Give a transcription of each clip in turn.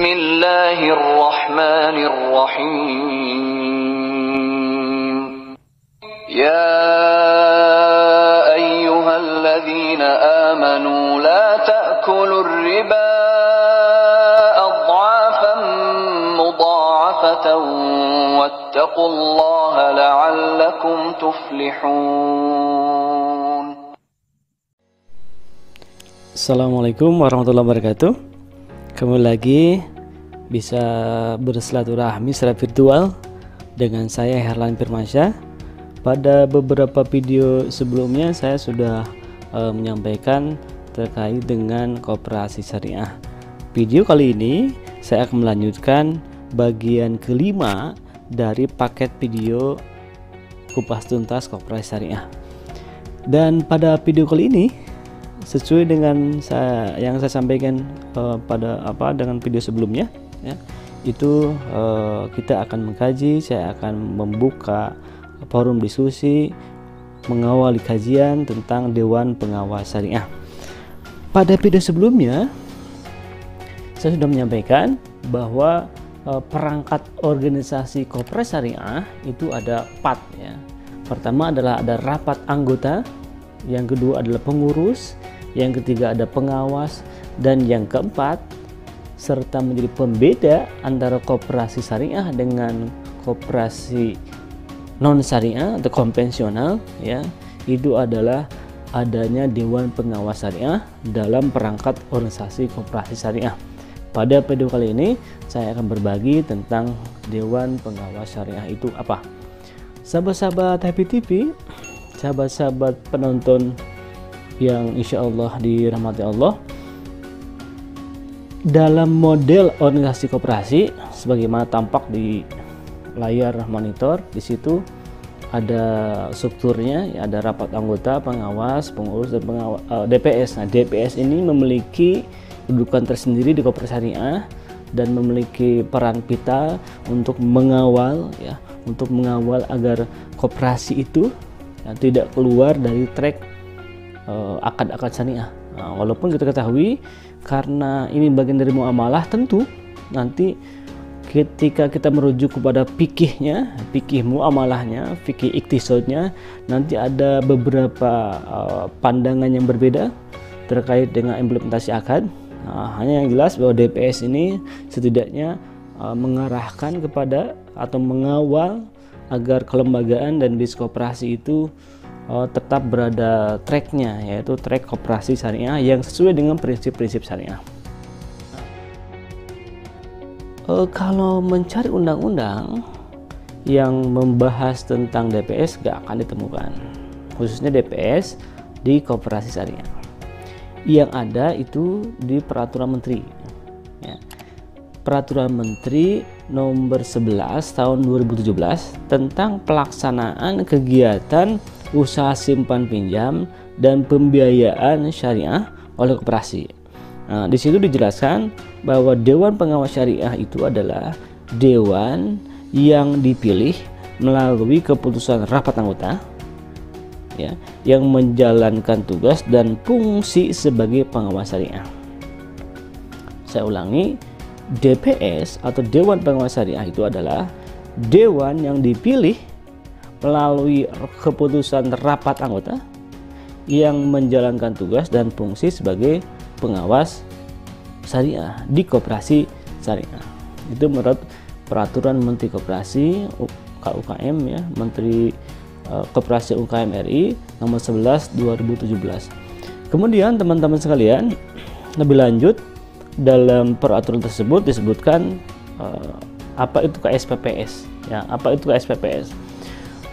Bismillahirrahmanirrahim. Ya ayyuhalladzina amanu la ta'kulur riba adhafan mudha'afatan wattaqullaha la'allakum tuflihun. Assalamualaikum warahmatullahi wabarakatuh. Kembali lagi bisa bersilaturahmi secara virtual dengan saya Herlan Firmansyah. Pada beberapa video sebelumnya saya sudah menyampaikan terkait dengan koperasi syariah. Video kali ini saya akan melanjutkan bagian kelima dari paket video kupas tuntas koperasi syariah. Dan pada video kali ini sesuai dengan yang saya sampaikan dengan video sebelumnya, ya, itu kita akan mengkaji, saya akan membuka forum diskusi mengawali kajian tentang Dewan Pengawas Syariah. Pada video sebelumnya saya sudah menyampaikan bahwa perangkat organisasi koperasi syariah itu ada 4, ya. Pertama adalah ada rapat anggota, yang kedua adalah pengurus, yang ketiga ada pengawas, dan yang keempat serta menjadi pembeda antara koperasi syariah dengan koperasi non syariah atau konvensional, ya, itu adalah adanya Dewan Pengawas Syariah dalam perangkat organisasi koperasi syariah. Pada video kali ini saya akan berbagi tentang Dewan Pengawas Syariah itu apa. Sahabat-sahabat Happy TV, sahabat-sahabat penonton yang insya Allah dirahmati Allah, dalam model organisasi koperasi sebagaimana tampak di layar monitor, di situ ada strukturnya, ya, ada rapat anggota, pengawas, pengurus, dan DPS. Nah, DPS ini memiliki kedudukan tersendiri di koperasi syariah dan memiliki peran vital untuk mengawal, ya, untuk mengawal agar koperasi itu, ya, tidak keluar dari track akad-akad syariah. Nah, walaupun kita ketahui karena ini bagian dari muamalah, tentu nanti ketika kita merujuk kepada fikihnya, fikih muamalahnya, fikih iktisadnya, nanti ada beberapa pandangan yang berbeda terkait dengan implementasi akad. Nah, hanya yang jelas bahwa DPS ini setidaknya mengarahkan kepada atau mengawal agar kelembagaan dan bisnis koperasi itu tetap berada tracknya, yaitu track koperasi syariah yang sesuai dengan prinsip-prinsip syariah. Kalau mencari undang-undang yang membahas tentang DPS gak akan ditemukan, khususnya DPS di koperasi syariah. Yang ada itu di peraturan menteri, ya. Peraturan Menteri nomor 11 tahun 2017 tentang pelaksanaan kegiatan usaha simpan pinjam dan pembiayaan syariah oleh koperasi. Nah, di situ dijelaskan bahwa Dewan Pengawas Syariah itu adalah dewan yang dipilih melalui keputusan rapat anggota, ya, yang menjalankan tugas dan fungsi sebagai pengawas syariah. Saya ulangi, DPS atau Dewan Pengawas Syariah itu adalah dewan yang dipilih melalui keputusan rapat anggota yang menjalankan tugas dan fungsi sebagai pengawas syariah di koperasi syariah. Itu menurut peraturan Menteri Koperasi KUKM, ya, Menteri Koperasi UKM RI nomor 11 2017. Kemudian teman-teman sekalian, lebih lanjut dalam peraturan tersebut disebutkan apa itu KSPPS, ya, apa itu KSPPS.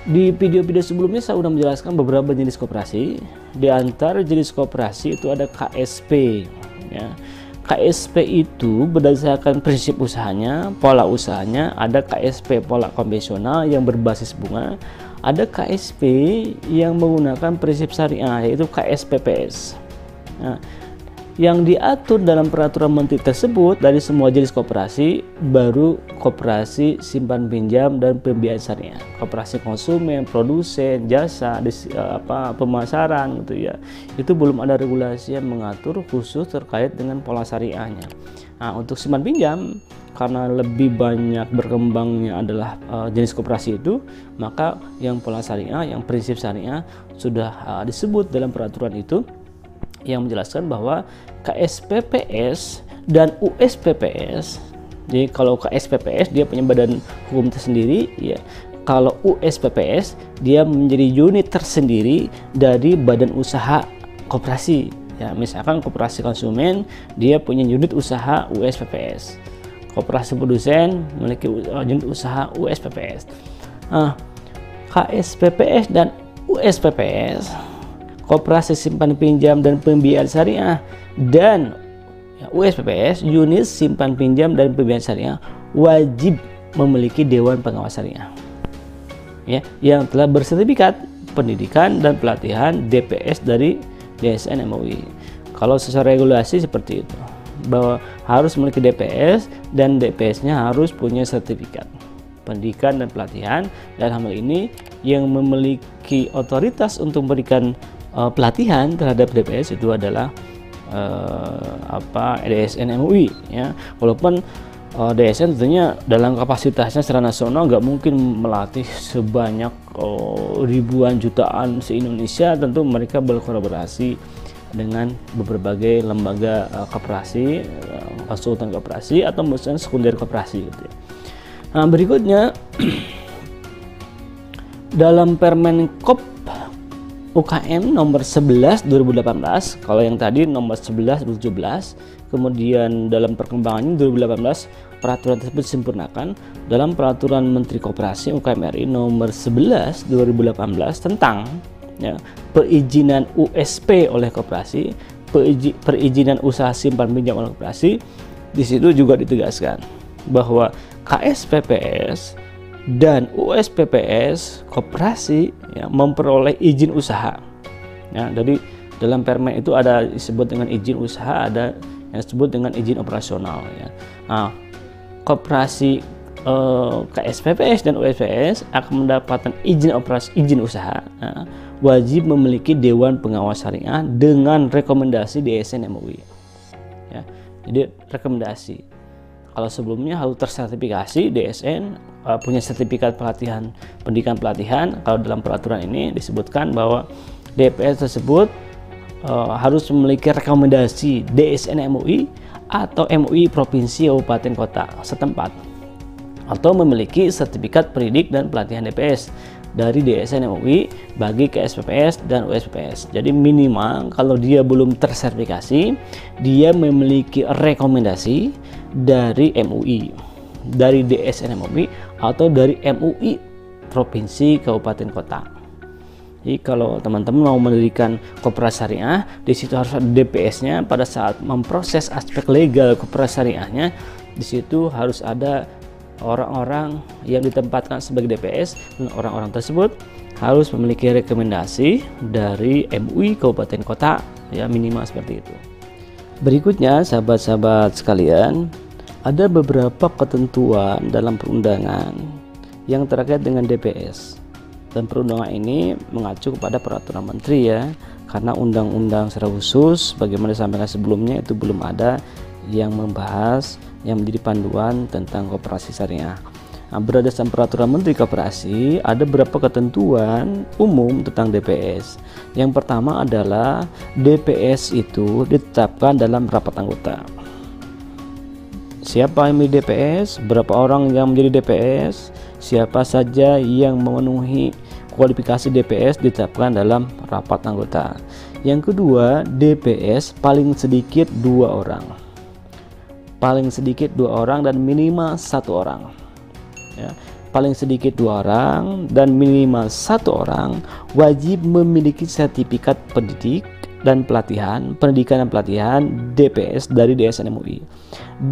Di video-video sebelumnya saya sudah menjelaskan beberapa jenis koperasi. Di antara jenis koperasi itu ada KSP, ya. KSP itu berdasarkan prinsip usahanya, pola usahanya. Ada KSP pola konvensional yang berbasis bunga, ada KSP yang menggunakan prinsip syariah, yaitu KSPPS. Nah, yang diatur dalam peraturan menteri tersebut dari semua jenis koperasi baru koperasi simpan pinjam dan pembiayaan syariah, koperasi konsumen, produsen, jasa, pemasaran gitu ya. Itu belum ada regulasi yang mengatur khusus terkait dengan pola syariahnya. Nah, untuk simpan pinjam karena lebih banyak berkembangnya adalah jenis koperasi itu, maka yang pola syariah, yang prinsip syariah sudah disebut dalam peraturan itu, yang menjelaskan bahwa KSPPS dan USPPS. Jadi kalau KSPPS dia punya badan hukum tersendiri ya. Kalau USPPS dia menjadi unit tersendiri dari badan usaha koperasi. Ya, misalkan koperasi konsumen dia punya unit usaha USPPS. Koperasi produsen memiliki unit usaha USPPS. Nah, KSPPS dan USPPS, koperasi simpan pinjam dan pembiayaan syariah, dan USPPS, unit simpan pinjam dan pembiayaan syariah, wajib memiliki dewan pengawas syariah ya, yang telah bersertifikat pendidikan dan pelatihan DPS dari DSN MUI. Kalau sesuai regulasi seperti itu, bahwa harus memiliki DPS dan DPS-nya harus punya sertifikat pendidikan dan pelatihan. Dan hal ini yang memiliki otoritas untuk memberikan pelatihan terhadap DPS itu adalah DSN MUI ya. Walaupun DSN tentunya dalam kapasitasnya secara nasional nggak mungkin melatih sebanyak ribuan jutaan se-Indonesia. Tentu mereka berkolaborasi dengan berbagai lembaga koperasi, konsultan koperasi atau misalnya sekunder koperasi gitu ya. Nah, berikutnya dalam Permenkop UKM nomor 11 2018, kalau yang tadi nomor 11 2017, kemudian dalam perkembangannya 2018 peraturan tersebut disempurnakan dalam peraturan Menteri Koperasi UKM RI nomor 11 2018 tentang ya, perizinan USP oleh koperasi, perizinan usaha simpan pinjam oleh koperasi. Di situ juga ditegaskan bahwa KSPPS dan USPPS koperasi ya, memperoleh izin usaha. Ya, jadi dalam permen itu ada disebut dengan izin usaha, ada yang disebut dengan izin operasional. Ya. Nah, koperasi KSPPS dan USPPS akan mendapatkan izin usaha. Ya, wajib memiliki dewan pengawas syariah dengan rekomendasi DSN MUI. Ya, jadi rekomendasi. Kalau sebelumnya harus tersertifikasi DSN, punya sertifikat pelatihan, pendidikan pelatihan. Kalau dalam peraturan ini disebutkan bahwa DPS tersebut harus memiliki rekomendasi DSN MUI atau MUI provinsi kabupaten kota setempat, atau memiliki sertifikat pendidik dan pelatihan DPS dari DSN MUI bagi KSPPS dan USPPS. Jadi minimal kalau dia belum tersertifikasi, dia memiliki rekomendasi dari MUI, dari DSN MUI atau dari MUI provinsi kabupaten kota. Jadi kalau teman-teman mau mendirikan koperasi syariah, di situ harus ada DPS-nya. Pada saat memproses aspek legal koperasi syariahnya, di situ harus ada orang-orang yang ditempatkan sebagai DPS, dan orang-orang tersebut harus memiliki rekomendasi dari MUI kabupaten kota ya, minimal seperti itu. Berikutnya sahabat-sahabat sekalian, ada beberapa ketentuan dalam perundangan yang terkait dengan DPS. Dan perundangan ini mengacu kepada peraturan menteri ya, karena undang-undang secara khusus bagaimana disampaikan sebelumnya itu belum ada yang membahas yang menjadi panduan tentang koperasi syariah. Nah, berdasarkan peraturan menteri koperasi ada beberapa ketentuan umum tentang DPS. Yang pertama adalah DPS itu ditetapkan dalam rapat anggota. Siapa yang menjadi DPS, berapa orang yang menjadi DPS, siapa saja yang memenuhi kualifikasi DPS ditetapkan dalam rapat anggota. Yang kedua, DPS paling sedikit 2 orang. Paling sedikit 2 orang dan minimal 1 orang. Ya, paling sedikit 2 orang dan minimal 1 orang wajib memiliki sertifikat pendidik dan pelatihan, pendidikan dan pelatihan DPS dari DSN MUI.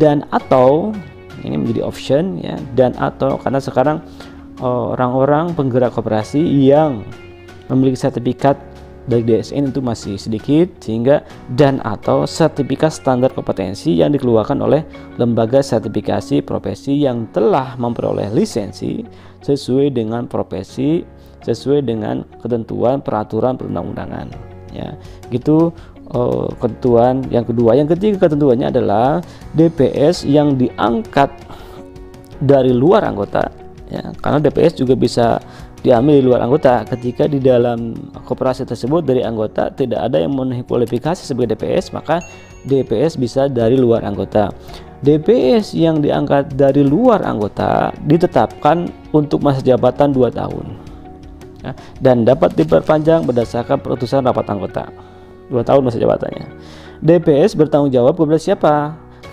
Dan atau ini menjadi option ya, dan atau karena sekarang orang-orang penggerak koperasi yang memiliki sertifikat dari DSN itu masih sedikit, sehingga dan atau sertifikat standar kompetensi yang dikeluarkan oleh lembaga sertifikasi profesi yang telah memperoleh lisensi sesuai dengan profesi, sesuai dengan ketentuan peraturan perundang-undangan. Ya, gitu ketentuan yang kedua. Yang ketiga ketentuannya adalah DPS yang diangkat dari luar anggota, ya, karena DPS juga bisa diambil di luar anggota ketika di dalam koperasi tersebut dari anggota tidak ada yang memenuhi kualifikasi sebagai DPS, maka DPS bisa dari luar anggota. DPS yang diangkat dari luar anggota ditetapkan untuk masa jabatan 2 tahun, ya, dan dapat diperpanjang berdasarkan keputusan rapat anggota. 2 tahun masa jabatannya. DPS bertanggung jawab kepada siapa?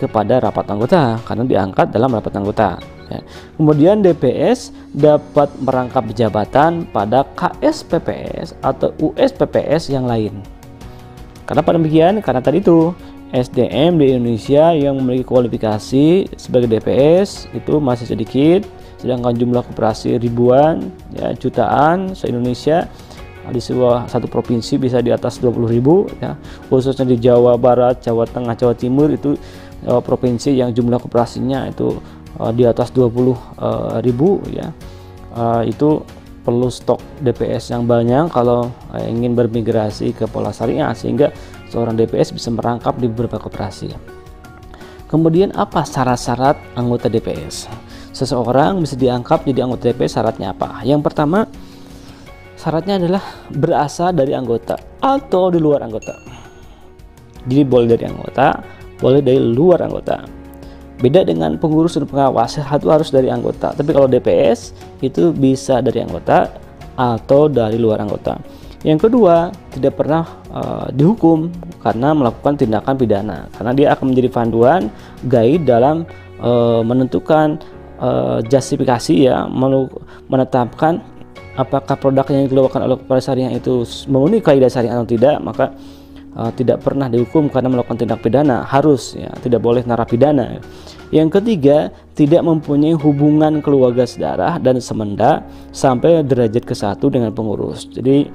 Kepada rapat anggota, karena diangkat dalam rapat anggota. Ya. Kemudian DPS dapat merangkap jabatan pada KSPPS atau USPPS yang lain. Kenapa demikian? Karena tadi itu SDM di Indonesia yang memiliki kualifikasi sebagai DPS itu masih sedikit, sedangkan jumlah koperasi ribuan, ya, jutaan se-Indonesia. Di satu provinsi bisa di atas 20.000, ya, khususnya di Jawa Barat, Jawa Tengah, Jawa Timur itu provinsi yang jumlah koperasinya itu di atas 20.000, ya. Itu perlu stok DPS yang banyak kalau ingin bermigrasi ke pola syariah, sehingga seorang DPS bisa merangkap di beberapa koperasi. Kemudian apa syarat-syarat anggota DPS? Seseorang bisa diangkat jadi anggota DPS, syaratnya apa? Yang pertama, syaratnya adalah berasal dari anggota atau di luar anggota. Jadi boleh dari anggota, boleh dari luar anggota. Beda dengan pengurus dan pengawas, itu harus dari anggota. Tapi kalau DPS itu bisa dari anggota atau dari luar anggota. Yang kedua, tidak pernah dihukum karena melakukan tindakan pidana, karena dia akan menjadi panduan guide dalam menentukan justifikasi, ya, menetapkan apakah produk yang dikeluarkan oleh koperasi syariah itu memenuhi kaidah syariah atau tidak. Maka tidak pernah dihukum karena melakukan tindak pidana, harus, ya, tidak boleh narapidana. Yang ketiga, tidak mempunyai hubungan keluarga sedarah dan semenda sampai derajat ke-1 dengan pengurus. Jadi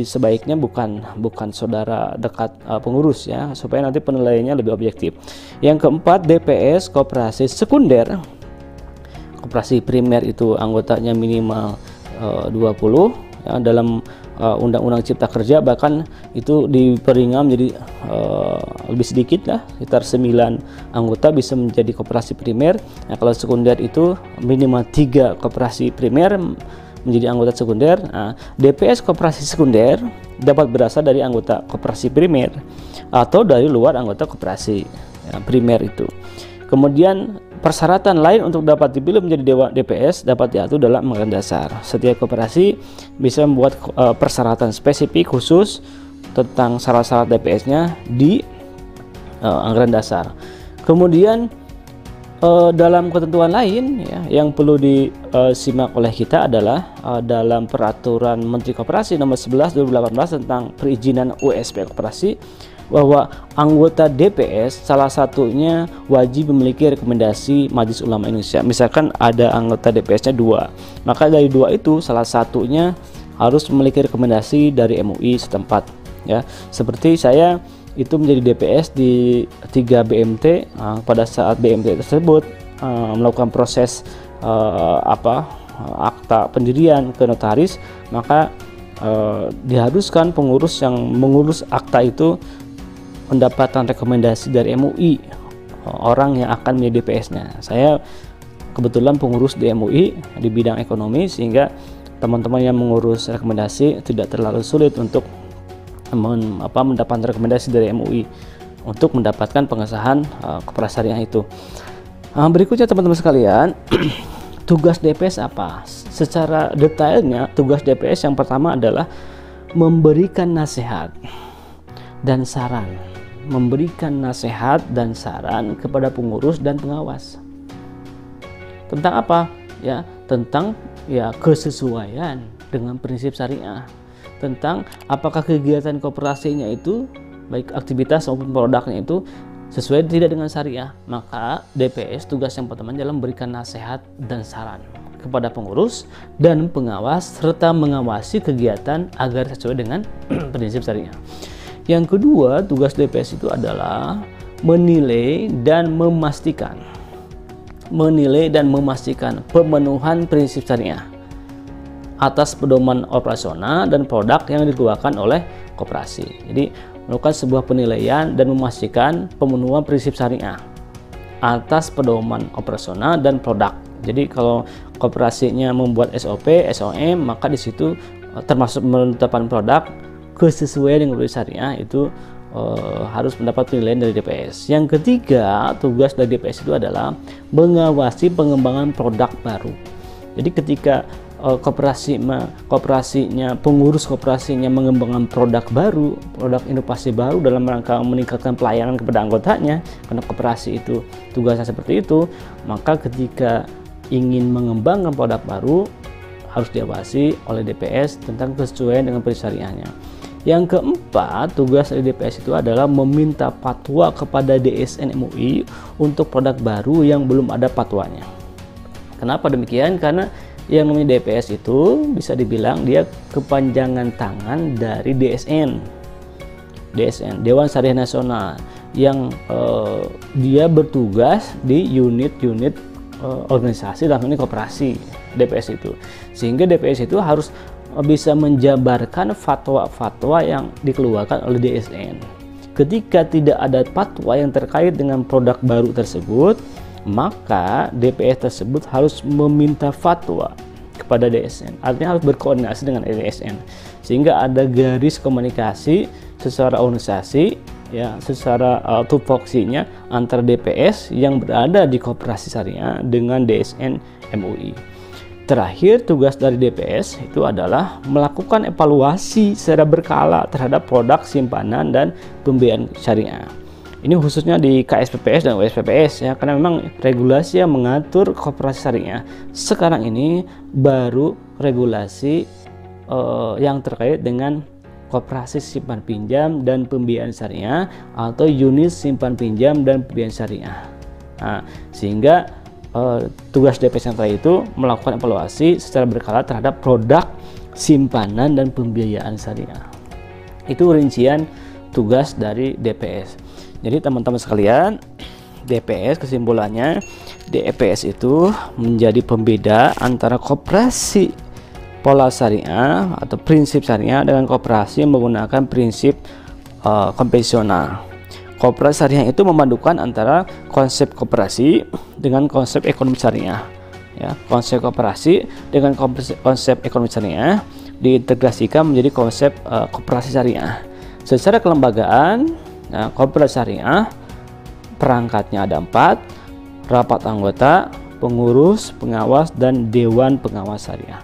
sebaiknya bukan saudara dekat pengurus, ya, supaya nanti penilaiannya lebih objektif. Yang keempat, DPS koperasi sekunder. Koperasi primer itu anggotanya minimal 20, ya, dalam Undang-Undang Cipta Kerja bahkan itu diperingan menjadi lebih sedikit lah, sekitar 9 anggota bisa menjadi koperasi primer. Nah, kalau sekunder itu minimal 3 koperasi primer menjadi anggota sekunder. Nah, DPS koperasi sekunder dapat berasal dari anggota koperasi primer atau dari luar anggota koperasi, ya, primer itu. Kemudian persyaratan lain untuk dapat dipilih menjadi dewan DPS dapat diatur dalam anggaran dasar. Setiap koperasi bisa membuat persyaratan spesifik khusus tentang syarat-syarat DPS-nya di anggaran dasar. Kemudian dalam ketentuan lain, ya, yang perlu disimak oleh kita adalah dalam peraturan Menteri Koperasi nomor 11 2018 tentang perizinan USP koperasi, bahwa anggota DPS salah satunya wajib memiliki rekomendasi Majelis Ulama Indonesia. Misalkan ada anggota DPS-nya 2, maka dari 2 itu salah satunya harus memiliki rekomendasi dari MUI setempat, ya. Seperti saya itu menjadi DPS di 3 BMT. Pada saat BMT tersebut melakukan proses akta pendirian ke notaris, maka diharuskan pengurus yang mengurus akta itu mendapatkan rekomendasi dari MUI orang yang akan menjadi DPS-nya. Saya kebetulan pengurus di MUI di bidang ekonomi, sehingga teman-teman yang mengurus rekomendasi tidak terlalu sulit untuk mendapatkan rekomendasi dari MUI untuk mendapatkan pengesahan koperasi syariah itu. Berikutnya teman-teman sekalian, tugas DPS apa? Secara detailnya, tugas DPS yang pertama adalah memberikan nasihat dan saran. Memberikan nasihat dan saran kepada pengurus dan pengawas. Tentang apa? Ya, tentang, ya, kesesuaian dengan prinsip syariah. Tentang apakah kegiatan koperasinya itu, baik aktivitas maupun produknya itu sesuai tidak dengan syariah. Maka DPS tugas yang pertama adalah memberikan nasihat dan saran kepada pengurus dan pengawas serta mengawasi kegiatan agar sesuai dengan prinsip syariah. Yang kedua, tugas DPS itu adalah menilai dan memastikan pemenuhan prinsip syariah atas pedoman operasional dan produk yang dikeluarkan oleh koperasi. Jadi melakukan sebuah penilaian dan memastikan pemenuhan prinsip syariah atas pedoman operasional dan produk. Jadi kalau koperasinya membuat SOP, SOM, maka di situ termasuk penetapan produk kesesuaian dengan prinsip syariah itu harus mendapat penilaian dari DPS. Yang ketiga, tugas dari DPS itu adalah mengawasi pengembangan produk baru. Jadi ketika pengurus koperasinya mengembangkan produk baru, produk inovasi baru dalam rangka meningkatkan pelayanan kepada anggotanya, karena koperasi itu tugasnya seperti itu, maka ketika ingin mengembangkan produk baru harus diawasi oleh DPS tentang kesesuaian dengan prinsip syariahnya. Yang keempat, tugas dari DPS itu adalah meminta fatwa kepada DSN MUI untuk produk baru yang belum ada fatwanya. Kenapa demikian? Karena yang namanya DPS itu bisa dibilang dia kepanjangan tangan dari DSN, Dewan Syariah Nasional, yang dia bertugas di unit-unit organisasi dalam ini koperasi DPS itu. Sehingga DPS itu harus bisa menjabarkan fatwa-fatwa yang dikeluarkan oleh DSN. Ketika tidak ada fatwa yang terkait dengan produk baru tersebut, maka DPS tersebut harus meminta fatwa kepada DSN. Artinya harus berkoordinasi dengan DSN sehingga ada garis komunikasi secara organisasi, ya, secara tupoksinya antara DPS yang berada di koperasi syariah dengan DSN MUI. Terakhir, tugas dari DPS itu adalah melakukan evaluasi secara berkala terhadap produk simpanan dan pembiayaan syariah. Ini khususnya di KSPPS dan USPPS, ya, karena memang regulasi yang mengatur koperasi syariah sekarang ini baru regulasi yang terkait dengan koperasi simpan pinjam dan pembiayaan syariah atau unit simpan pinjam dan pembiayaan syariah. Nah, sehingga tugas DPS yang terakhir itu melakukan evaluasi secara berkala terhadap produk simpanan dan pembiayaan syariah. Itu rincian tugas dari DPS. Jadi teman-teman sekalian, DPS kesimpulannya, DPS itu menjadi pembeda antara koperasi pola syariah atau prinsip syariah dengan koperasi yang menggunakan prinsip konvensional. Koperasi syariah itu memadukan antara konsep koperasi dengan konsep ekonomi syariah. Ya, konsep koperasi dengan konsep ekonomi syariah diintegrasikan menjadi konsep koperasi syariah. Secara kelembagaan, nah, koperasi syariah perangkatnya ada 4: rapat anggota, pengurus, pengawas, dan dewan pengawas syariah.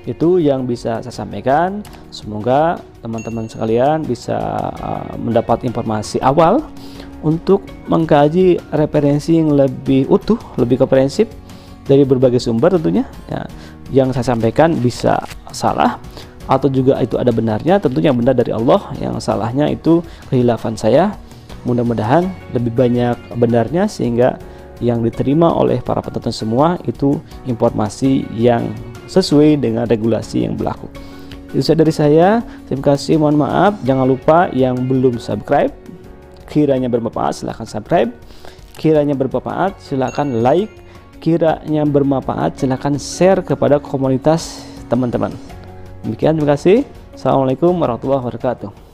Itu yang bisa saya sampaikan. Semoga teman-teman sekalian bisa mendapat informasi awal untuk mengkaji referensi yang lebih utuh, lebih komprehensif dari berbagai sumber tentunya. Ya, yang saya sampaikan bisa salah atau juga itu ada benarnya, tentunya benar dari Allah, yang salahnya itu kehilafan saya. Mudah-mudahan lebih banyak benarnya sehingga yang diterima oleh para penonton semua itu informasi yang sesuai dengan regulasi yang berlaku. Itu saja dari saya. Terima kasih, mohon maaf. Jangan lupa yang belum subscribe, kiranya bermanfaat silahkan subscribe, kiranya bermanfaat silahkan like, kiranya bermanfaat silahkan share kepada komunitas teman-teman. Demikian, terima kasih. Assalamualaikum warahmatullahi wabarakatuh.